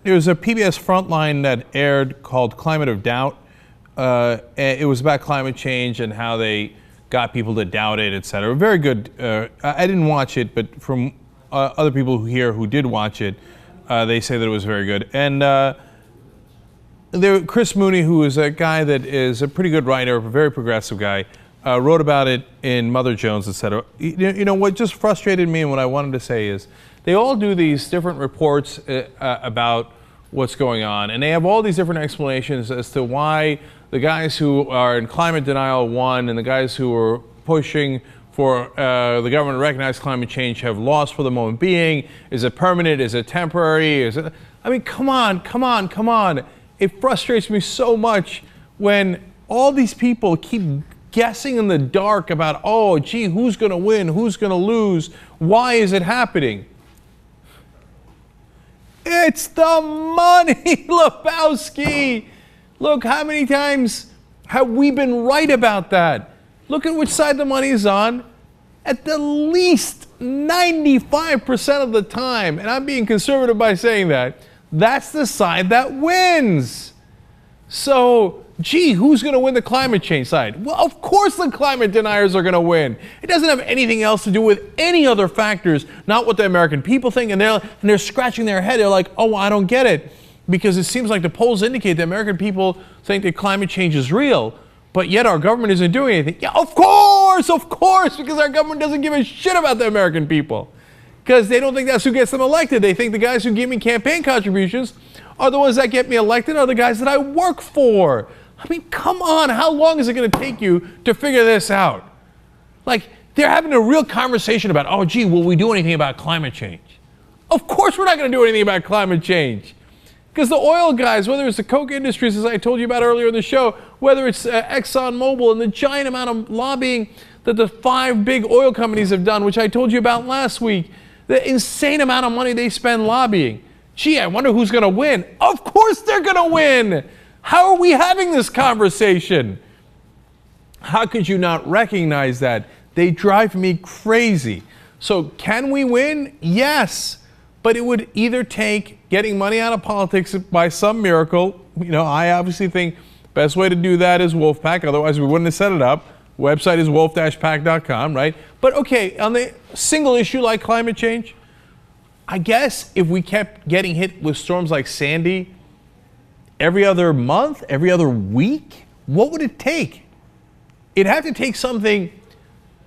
There was a PBS Frontline that aired called Climate of Doubt. It was about climate change and how they got people to doubt it, etc. Very good. I didn't watch it, but from other people here who did watch it, they say that it was very good. And Chris Mooney, who is a guy that is a pretty good writer, a very progressive guy, wrote about it in Mother Jones, etc. You know, what just frustrated me and what I wanted to say is they all do these different reports about what's going on, and they have all these different explanations as to why the guys who are in climate denial won and the guys who are pushing for the government to recognize climate change have lost for the moment being. Is it permanent? Is it temporary? Is it? I mean, come on, come on, come on. It frustrates me so much when all these people keep guessing in the dark about, oh, gee, who's going to win? Who's going to lose? Why is it happening? It's the money, Lebowski. Look, how many times have we been right about that? Look at which side the money is on. At the least 95% of the time, and I'm being conservative by saying that, that's the side that wins. So, gee, who's going to win the climate change side? Well, of course the climate deniers are going to win. It doesn't have anything else to do with any other factors, not what the American people think, and they're scratching their head. They're like, oh, I don't get it. Because it seems like the polls indicate that American people think that climate change is real, but yet our government isn't doing anything. Yeah, of course, because our government doesn't give a shit about the American people. Because they don't think that's who gets them elected. They think the guys who give me campaign contributions are the ones that get me elected, are the guys that I work for. I mean, come on, how long is it going to take you to figure this out? Like, they're having a real conversation about, oh, gee, will we do anything about climate change? Of course we're not going to do anything about climate change. Because the oil guys, whether it's the Koch Industries, as I told you about earlier in the show, whether it's ExxonMobil and the giant amount of lobbying that the 5 big oil companies have done, which I told you about last week, the insane amount of money they spend lobbying. Gee, I wonder who's going to win. Of course they're going to win. How are we having this conversation? How could you not recognize that? They drive me crazy. So can we win? Yes. But it would either take getting money out of politics by some miracle. You know, I obviously think the best way to do that is Wolfpack. Otherwise, we wouldn't have set it up. Website is wolf-pack.com, right? But okay, on the single issue like climate change, I guess if we kept getting hit with storms like Sandy every other month, every other week, what would it take? It'd have to take something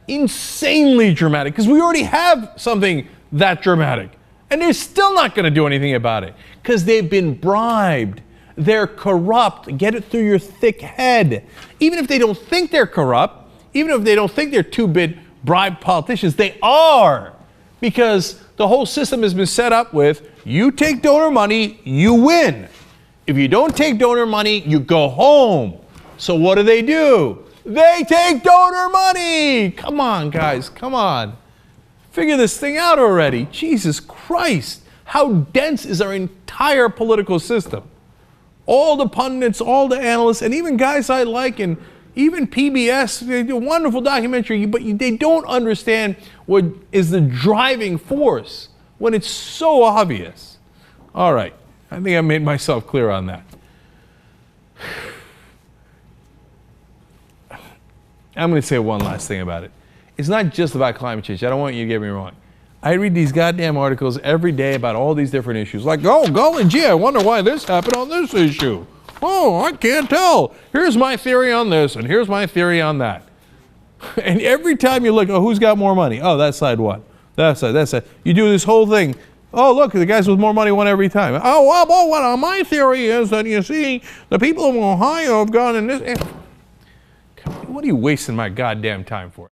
insanely dramatic, because we already have something that dramatic. And they're still not going to do anything about it because they've been bribed. They're corrupt. Get it through your thick head. Even if they don't think they're corrupt, even if they don't think they're two-bit bribed politicians, they are. Because the whole system has been set up with, you take donor money, you win. If you don't take donor money, you go home. So what do? They take donor money. Come on, guys, come on. Figure this thing out already. Jesus Christ. How dense is our entire political system? All the pundits, all the analysts, and even guys I like, and even PBS, they do a wonderful documentary, but they don't understand what is the driving force when it's so obvious. All right. I think I made myself clear on that. I'm going to say one last thing about it. It's not just about climate change. I don't want you to get me wrong. I read these goddamn articles every day about all these different issues. Like, oh, golly gee, I wonder why this happened on this issue. Oh, I can't tell. Here's my theory on this, and here's my theory on that. And every time you look, oh, who's got more money? Oh, that side won. That side. You do this whole thing. Oh, look, the guys with more money won every time. Oh, well, my theory is that, you see, the people of Ohio have gone in this. What are you wasting my goddamn time for?